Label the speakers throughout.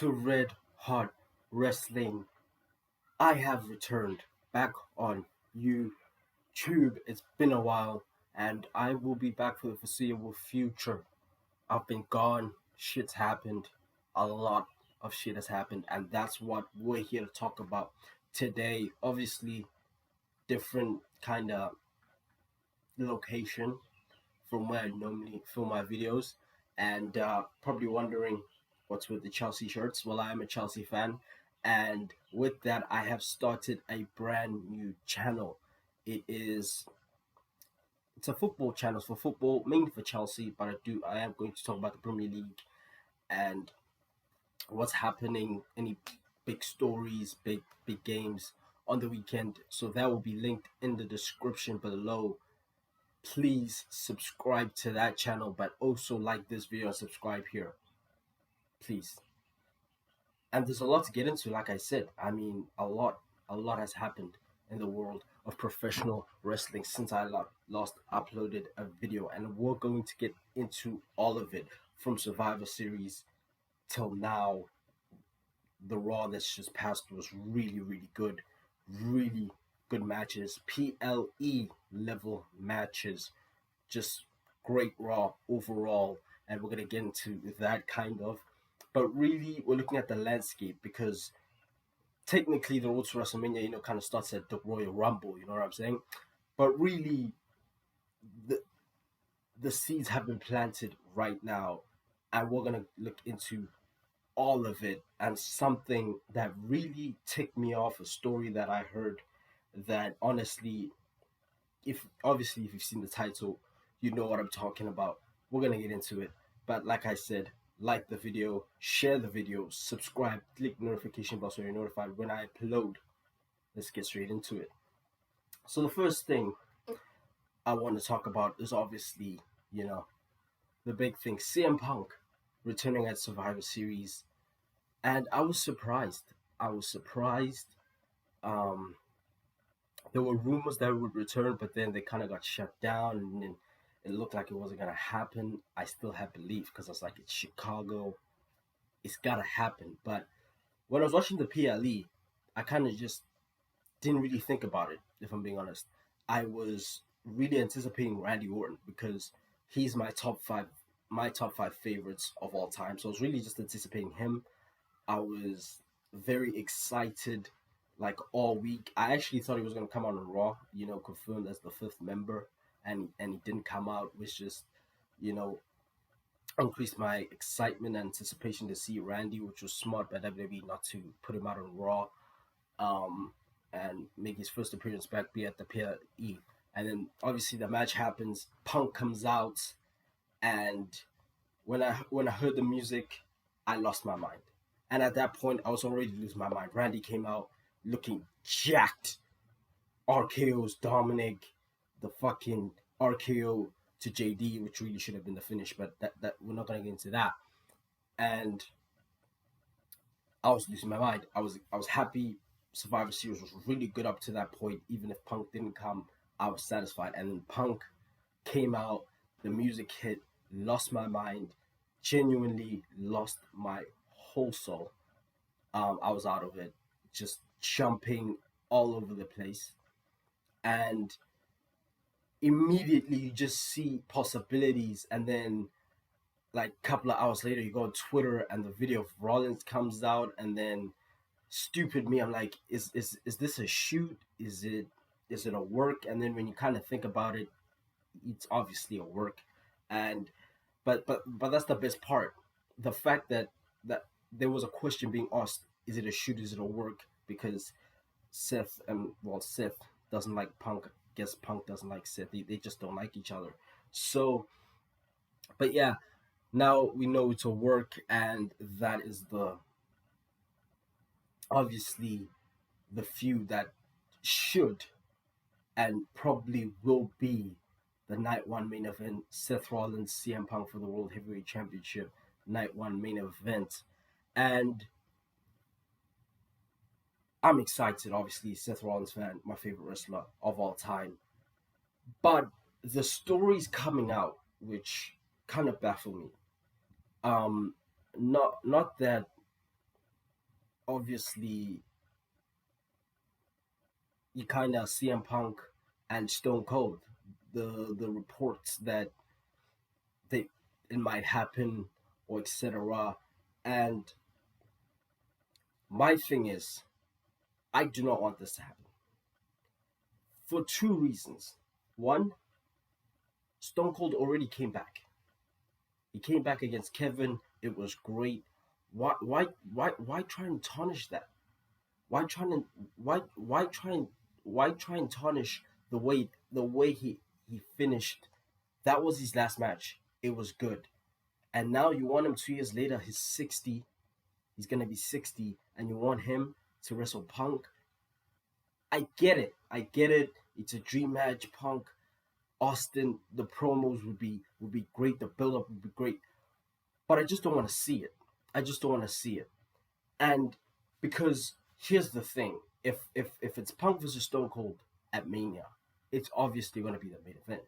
Speaker 1: to Red Hot Wrestling. I have returned back on YouTube. It's been a while, and I will be back for the foreseeable future. I've been gone, shit's happened, a lot of shit has happened, and that's what we're here to talk about today. Obviously, different kind of location from where I normally film my videos, and probably wondering what's with the Chelsea shirts. Well, I am a Chelsea fan, and with that, I have started a brand new channel. It is it's a football channel for football, mainly for Chelsea, but I am going to talk about the Premier League and what's happening, any big stories, big games on the weekend. So that will be linked in the description below. Please subscribe to that channel, but also like this video and subscribe here, please. And there's a lot to get into. Like I said, I mean, a lot has happened in the world of professional wrestling since I last uploaded a video, and we're going to get into all of it from Survivor Series till now. The Raw that's just passed was really good, really good matches, PLE level matches, just great Raw overall, and we're gonna get into that kind of. But really, we're looking at the landscape because technically the road to WrestleMania, kind of starts at the Royal Rumble. You know what I'm saying? But really, the the seeds have been planted right now, and we're gonna look into all of it. And something that really ticked me off, a story that I heard, that honestly, if you've seen the title, you know what I'm talking about. We're gonna get into it. But like I said, like the video, share the video, subscribe, click the notification bell so you're notified when I upload. Let's get straight into it. So the first thing I want to talk about is obviously, you know, the big thing, CM Punk returning at Survivor Series. And I was surprised. I was surprised. Um, there were rumors that it would return, but then they kind of got shut down, and then it looked like it wasn't gonna happen. I still had belief because I was like, it's Chicago, it's gotta happen. But when I was watching the PLE, I kind of just didn't really think about it. If I'm being honest, I was really anticipating Randy Orton because he's my top five favorites of all time. So I was really just anticipating him. I was very excited like all week. I actually thought he was gonna come out on Raw, confirmed as the fifth member, and he didn't come out, which just you know increased my excitement and anticipation to see Randy, which was smart by WWE not to put him out on Raw, um, and make his first appearance back be at the PLE. And then obviously the match happens. Punk comes out, and when I heard the music, I lost my mind. And at that point, I was already losing my mind. Randy came out looking jacked. RKO's Dominic, the fucking RKO to JD, which really should have been the finish, but that we're not gonna get into that. And I was losing my mind. I was happy. Survivor Series was really good up to that point. Even if Punk didn't come, I was satisfied. And then Punk came out, the music hit, lost my mind, genuinely lost my whole soul. I was out of it, just jumping all over the place. And immediately you just see possibilities. And then, like, a couple of hours later, you go on Twitter and the video of Rollins comes out. And then, stupid me, I'm like, is this a shoot? Is it a work? And then when you kind of think about it, it's obviously a work. And but that's the best part, the fact that there was a question being asked: is it a shoot? Is it a work? Because Seth doesn't like Punk. Guess Punk doesn't like Seth. They just don't like each other. So, but yeah, now we know it's a work, and that is the obviously the feud that should and probably will be the night one main event: Seth Rollins, CM Punk for the World Heavyweight Championship, night one main event. And I'm excited, obviously, Seth Rollins fan, my favorite wrestler of all time. But the stories coming out, which kind of baffle me. Not that obviously you kind of CM Punk and Stone Cold, the reports that they it might happen or etc. And my thing is, I do not want this to happen for two reasons. One, Stone Cold already came back. He came back against Kevin. It was great. Why try and tarnish that? Why try and why try and tarnish the way he finished? That was his last match. It was good. And now you want him 2 years later, he's 60. He's gonna be 60, and you want him to wrestle Punk. I get it. I get it. It's a dream match. Punk, Austin, the promos would be great. The build up would be great. But I just don't want to see it. I just don't want to see it. And because here's the thing: if it's Punk versus Stone Cold at Mania, it's obviously going to be the main event.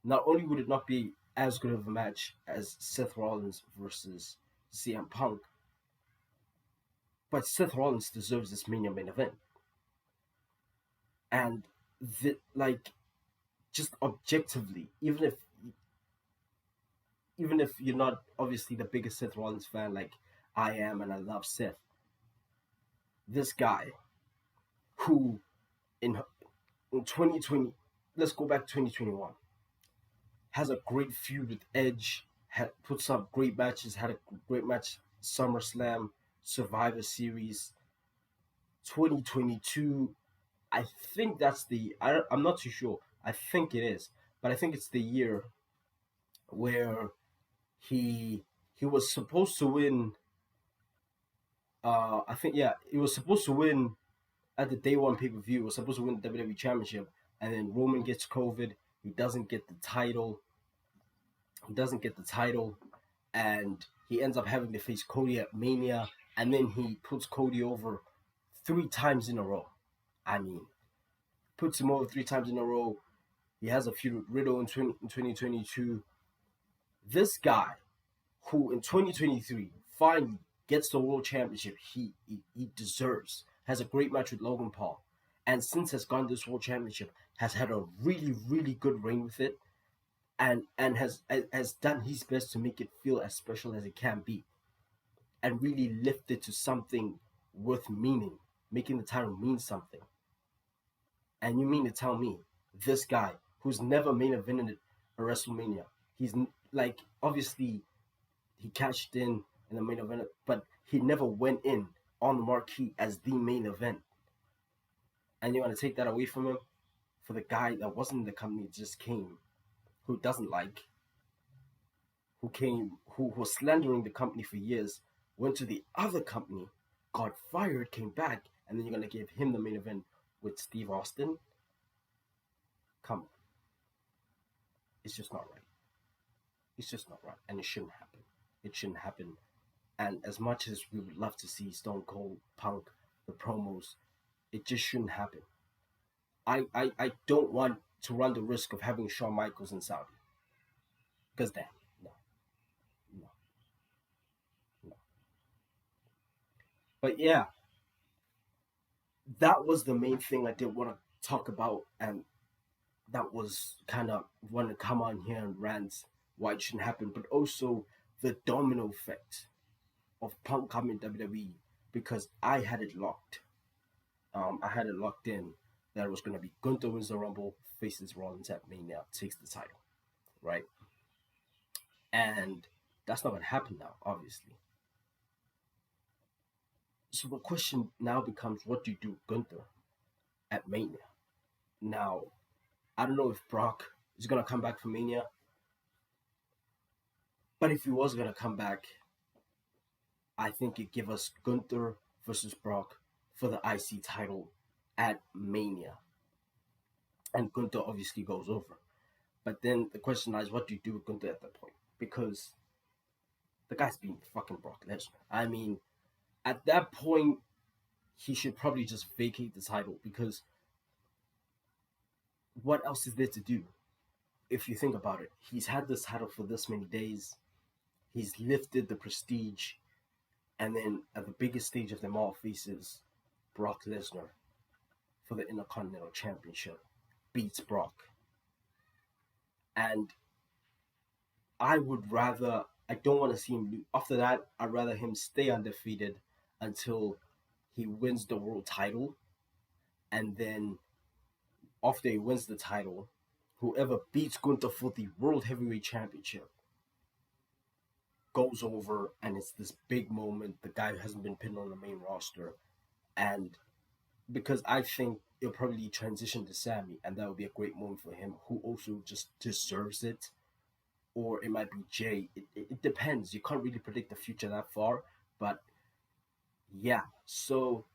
Speaker 1: Not only would it not be as good of a match as Seth Rollins versus CM Punk, but Seth Rollins deserves this Mania main event. And like, just objectively, even if you're not obviously the biggest Seth Rollins fan like I am, and I love Seth, this guy who in in 2020, let's go back to 2021, has a great feud with Edge, puts up great matches, had a great match SummerSlam, Survivor Series, 2022. I think that's I'm not too sure. I think it is, but I think it's the year where he he was supposed to win. I think, yeah, he was supposed to win at the day one pay per view. Was supposed to win the WWE Championship, and then Roman gets COVID. He doesn't get the title. He doesn't get the title, and he ends up having to face Cody at Mania, and then he puts Cody over 3 times in a row. I mean, puts him over 3 times in a row. He has a feud with Riddle in 2022. This guy, who in 2023 finally gets the world championship he deserves, has a great match with Logan Paul, and since has gotten this world championship, has had a really, really good reign with it, and has done his best to make it feel as special as it can be, and really lift it to something worth meaning, making the title mean something. And you mean to tell me this guy who's never main evented a WrestleMania, he's like, obviously he cashed in the main event, but he never went in on the marquee as the main event. And you're gonna take that away from him for the guy that wasn't in the company, just came, who doesn't like, who came, who was slandering the company for years, went to the other company, got fired, came back, and then you're gonna give him the main event with Steve Austin? Come on. It's just not right. It's just not right. And it shouldn't happen. It shouldn't happen. And as much as we would love to see Stone Cold, Punk, the promos, it just shouldn't happen. I don't want to run the risk of having Shawn Michaels in Saudi. Because then, no, no, no. But yeah, that was the main thing I did want to talk about. And that was kind of want to come on here and rant why it shouldn't happen. But also the domino effect of Punk coming to WWE, because I had it locked. I had it locked in that it was going to be Gunther wins the Rumble, faces Rollins at Mania, takes the title, right? And that's not going to happen now, obviously. So the question now becomes, what do you do with Gunther at Mania? Now, I don't know if Brock is going to come back for Mania, but if he was going to come back, I think it'd give us Gunther versus Brock for the IC title at Mania. And Gunther obviously goes over. But then the question is, what do you do with Gunther at that point? Because the guy's being fucking Brock Lesnar. I mean, at that point, he should probably just vacate the title, because what else is there to do? If you think about it, he's had this title for this many days. He's lifted the prestige. And then at the biggest stage of them all faces Brock Lesnar for the Intercontinental Championship, beats Brock. And I don't want to see him lose. After that, I'd rather him stay undefeated until he wins the world title. And then after he wins the title, whoever beats Gunther for the World Heavyweight Championship goes over, and it's this big moment. The guy who hasn't been pinned on the main roster. And because I think it'll probably transition to Sammy, and that would be a great moment for him, who also just deserves it. Or it might be Jay. It depends. You can't really predict the future that far, but yeah. So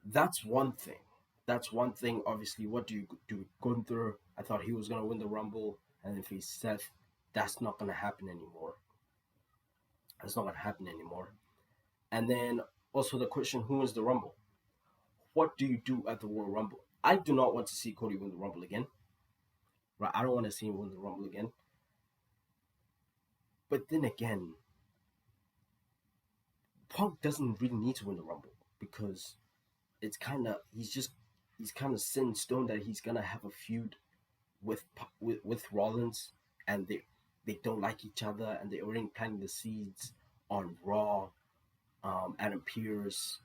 Speaker 1: that's one thing. That's one thing. Obviously, what do you do with Gunther? I thought he was gonna win the Rumble, and if he's Seth, that's not gonna happen anymore. That's not gonna happen anymore. And then also the question: who wins the Rumble? What do you do at the Royal Rumble? I do not want to see Cody win the Rumble again. Right? I don't want to see him win the Rumble again. But then again, Punk doesn't really need to win the Rumble because it's kind of he's kind of set in stone that he's gonna have a feud with Rollins, and they don't like each other, and they're already planting the seeds on Raw. Adam Pearce,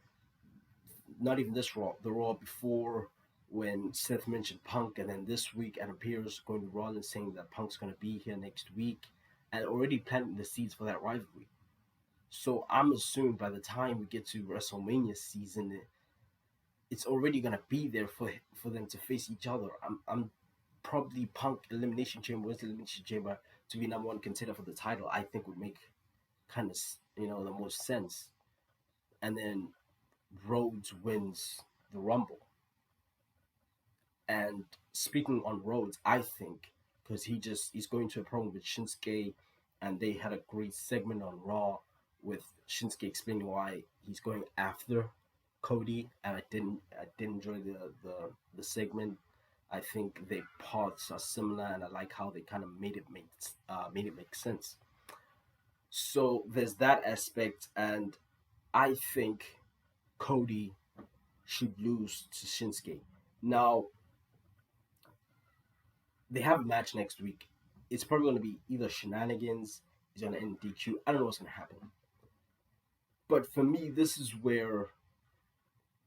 Speaker 1: not even this Raw, the Raw before, when Seth mentioned Punk, and then this week Adam Pearce going to Raw and saying that Punk's going to be here next week, and already planting the seeds for that rivalry. So I'm assuming by the time we get to WrestleMania season, it's already going to be there for them to face each other. I'm probably Punk Elimination Chamber, wins the Elimination Chamber to be number one contender for the title. I think would make kind of the most sense, and then Rhodes wins the Rumble. And speaking on Rhodes, I think because he's going to a promo with Shinsuke, and they had a great segment on Raw with Shinsuke explaining why he's going after Cody, and I didn't enjoy the segment. I think their paths are similar, and I like how they kind of made it make sense. So there's that aspect, and I think Cody should lose to Shinsuke. Now, they have a match next week. It's probably going to be either shenanigans, it's going to end DQ. I don't know what's going to happen. But for me, this is where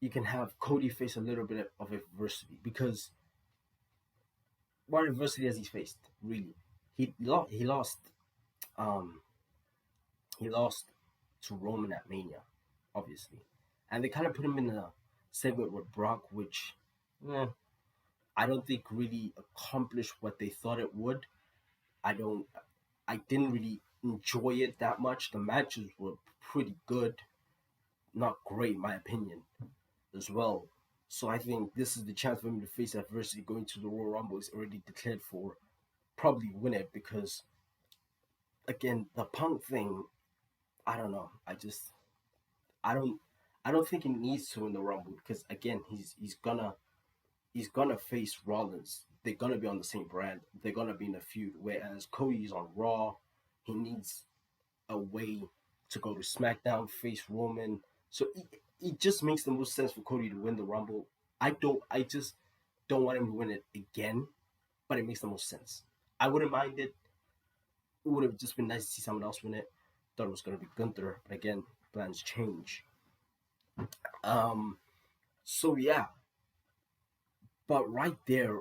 Speaker 1: you can have Cody face a little bit of adversity, because what adversity has he faced? Really, he lost to Roman at Mania, obviously, and they kind of put him in a segment with Brock, which I don't think really accomplished what they thought it would. I didn't really enjoy it that much. The matches were pretty good, not great in my opinion, as well. So I think this is the chance for him to face adversity going to the Royal Rumble. Is already declared for, probably win it, because again, the Punk thing, I don't know. I don't think he needs to win the Rumble, because again, he's gonna face Rollins. They're gonna be on the same brand. They're gonna be in a feud. Whereas Cody's on Raw, he needs a way to go to SmackDown, face Roman. So it just makes the most sense for Cody to win the Rumble. I just don't want him to win it again, but it makes the most sense. I wouldn't mind it. It would have just been nice to see someone else win it. Thought it was gonna be Gunther, but again, plans change. So yeah, but right there,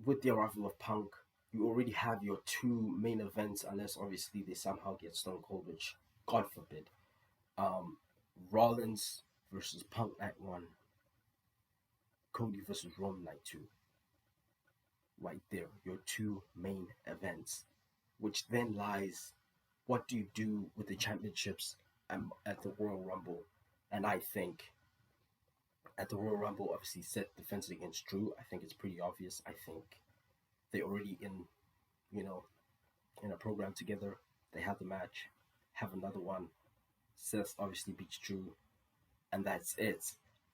Speaker 1: with the arrival of Punk, you already have your two main events, unless obviously they somehow get Stone Cold, which God forbid. Rollins versus Punk Night 1, Cody versus Roman Night 2. Right there, your two main events, which then lies, what do you do with the championships at the Royal Rumble? And I think at the Royal Rumble, obviously Seth defends against Drew. I think it's pretty obvious. I think they already in a program together. They have the match, have another one. Seth obviously beats Drew, and that's it.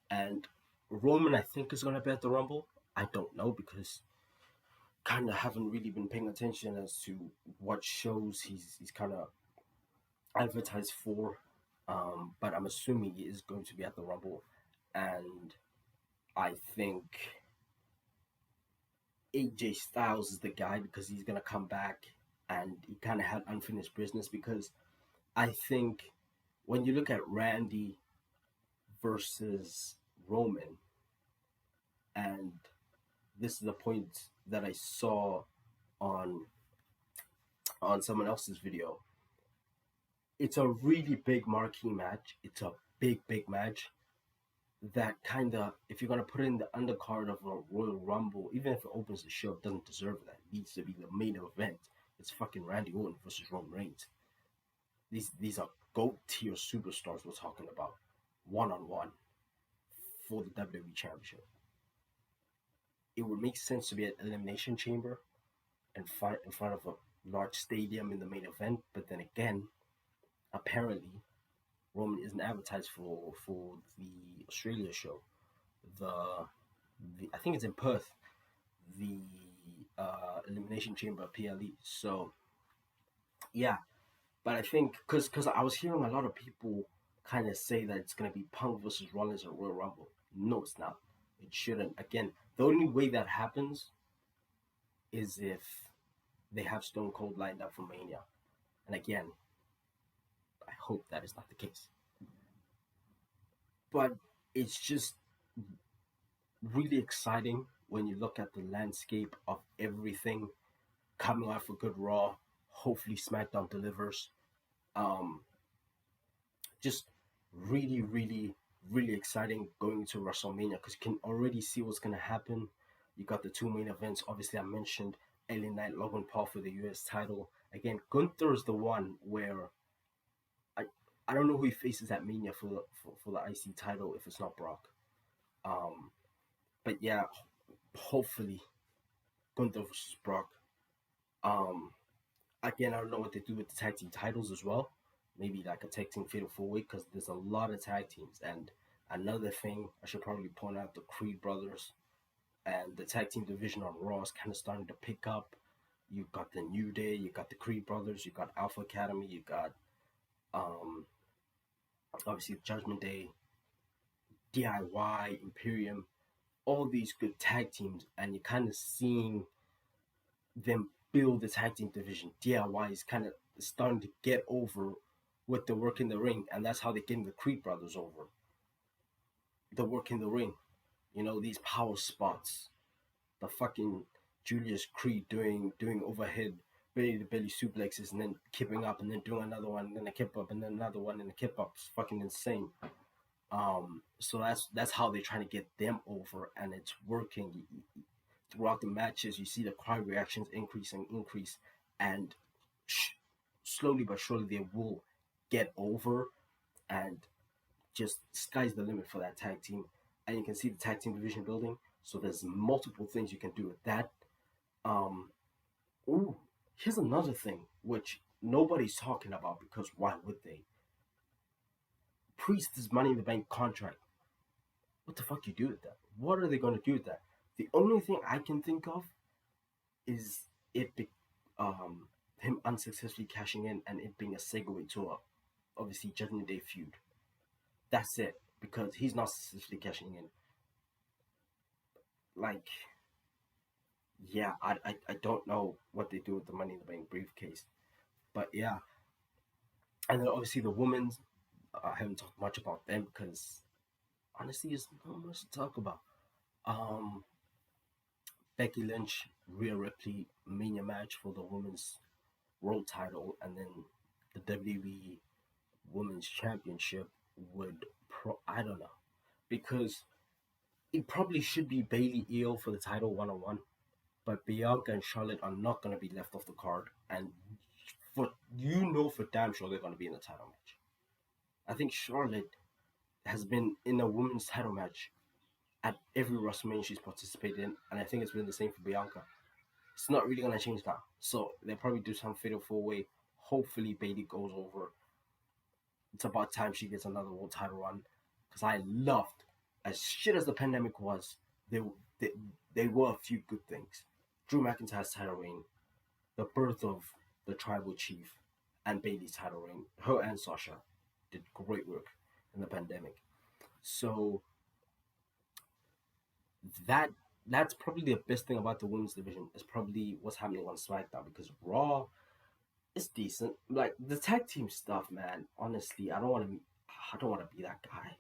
Speaker 1: And Roman, I think, is gonna be at the Rumble. I don't know, because kind of haven't really been paying attention as to what shows he's kind of advertised for, but I'm assuming he is going to be at the Rumble, and I think AJ Styles is the guy because he's gonna come back, and he kind of had unfinished business because I think when you look at Randy versus Roman, and this is the point that I saw on someone else's video. It's a really big marquee match. It's a big match that kind of, if you're gonna put it in the undercard of a Royal Rumble, even if it opens the show, it doesn't deserve that. It needs to be the main event. It's fucking Randy Orton versus Roman Reigns. These are GOAT tier superstars we're talking about, 1-on-1 for the WWE Championship. It would make sense to be at Elimination Chamber and fight in front of a large stadium in the main event, but then again, apparently Roman isn't advertised for the Australia show. The I think it's in Perth, the Elimination Chamber PLE. So yeah, but I think because I was hearing a lot of people kind of say that it's gonna be Punk versus Rollins at Royal Rumble. No, it's not. It shouldn't. Again, the only way that happens is if they have Stone Cold lined up for Mania, and again, I hope that is not the case. But it's just really exciting when you look at the landscape of everything coming off a good Raw. Hopefully, SmackDown delivers. Um, just really exciting going into WrestleMania because you can already see what's gonna happen. You got the two main events. Obviously, I mentioned LA Knight, Logan Paul for the US title. Again, Gunther is the one where I I don't know who he faces at Mania for the IC title if it's not Brock. Um, but yeah, hopefully Gunther versus Brock. Um, Again, I don't know what they do with the tag team titles as well. Maybe like a tag team fatal four way because there's a lot of tag teams. And another thing I should probably point out: the Creed brothers and the tag team division on Raw is kind of starting to pick up. You got the New Day, you got the Creed brothers, you got Alpha Academy, you got um, obviously Judgment Day, DIY, Imperium, all these good tag teams, and you're kind of seeing them build the tag team division. DIY is kind of starting to get over with the work in the ring, and that's how they're getting the Creed brothers over. The work in the ring, these power spots, the fucking Julius Creed doing overhead belly to belly suplexes and then kipping up and then doing another one and then a kip up and then another one and a kip up. It's fucking insane. So that's how they're trying to get them over, and it's working. Throughout the matches, you see the crowd reactions increase, and slowly but surely they will get over, and just sky's the limit for that tag team. And you can see the tag team division building. So there's multiple things you can do with that. Ooh, here's another thing which nobody's talking about because why would they? Priest's Money in the Bank contract. What the fuck you do with that? What are they going to do with that? The only thing I can think of is him unsuccessfully cashing in and it being a segue to a obviously Judgment Day feud. That's it, because he's not successfully cashing in. Like, yeah, I don't know what they do with the Money in the Bank briefcase, but yeah, and then obviously the women's. I haven't talked much about them because honestly, there's not much to talk about. Um, Becky Lynch, Rhea Ripley Mania match for the women's world title, and then the WWE Women's Championship would I don't know, because it probably should be Bayley Io for the title 1-on-1, but Bianca and Charlotte are not going to be left off the card, and for damn sure they're going to be in the title match. I think Charlotte has been in a women's title match at every WrestleMania she's participated in, and I think it's been the same for Bianca. It's not really going to change now. So they'll probably do some fatal four-way. Hopefully Bayley goes over. It's about time she gets another world title run, because I loved, as shit as the pandemic was, there were a few good things. Drew McIntyre's title reign, the birth of the Tribal Chief, and Bailey's title reign. Her and Sasha did great work in the pandemic. So that that's probably the best thing about the women's division is probably what's happening on SmackDown, because Raw is decent. Like the tag team stuff, man. Honestly, I don't want to be that guy.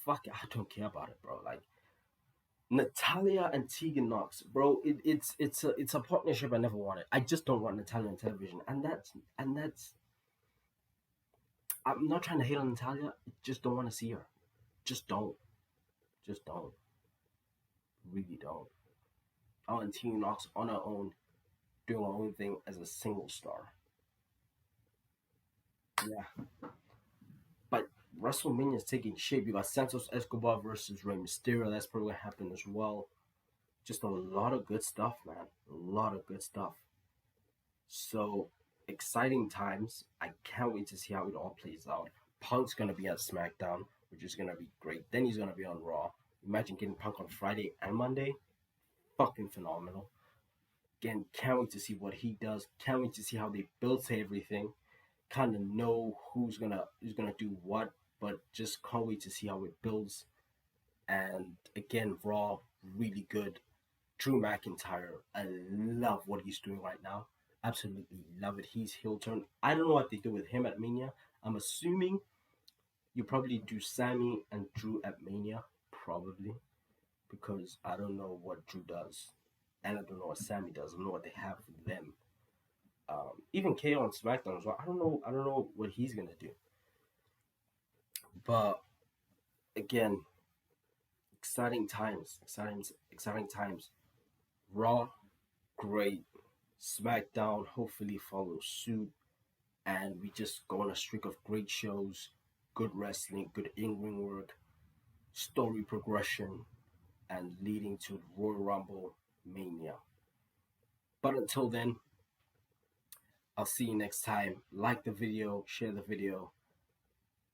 Speaker 1: Fuck it, I don't care about it, bro. Like Natalia and Tegan Knox, bro. It's a partnership I never wanted. I just don't want Natalia on television, and that's. I'm not trying to hate on Natalia. I just don't want to see her. Just don't. Just don't. Really don't. I want Tegan Knox on her own, doing her own thing as a single star. Yeah. But WrestleMania is taking shape. You got Santos Escobar versus Rey Mysterio. That's probably gonna happen as well. Just a lot of good stuff, man. A lot of good stuff. So exciting times. I can't wait to see how it all plays out. Punk's gonna be at SmackDown, which is gonna be great. Then he's gonna be on Raw. Imagine getting Punk on Friday and Monday. Fucking phenomenal. Again, can't wait to see what he does. Can't wait to see how they build everything. Kind of know who's gonna do what, but just can't wait to see how it builds. And again, Raw really good. Drew McIntyre, I love what he's doing right now. Absolutely love it. He's heel turn. I don't know what they do with him at Mania. I'm assuming you probably do Sammy and Drew at Mania, probably, because I don't know what Drew does, and I don't know what Sammy does. I don't know what they have for them. Even KO on SmackDown as well. I don't know. I don't know what he's gonna do. But again, exciting times. Exciting times. Raw, great. SmackDown hopefully follows suit, and we just go on a streak of great shows, good wrestling, good in-ring work, story progression, and leading to Royal Rumble Mania. But until then, I'll see you next time. Like the video, share the video,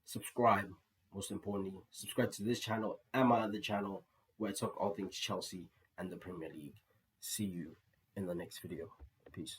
Speaker 1: subscribe. Most importantly, subscribe to this channel and my other channel where I talk all things Chelsea and the Premier League. See you in the next video. Peace.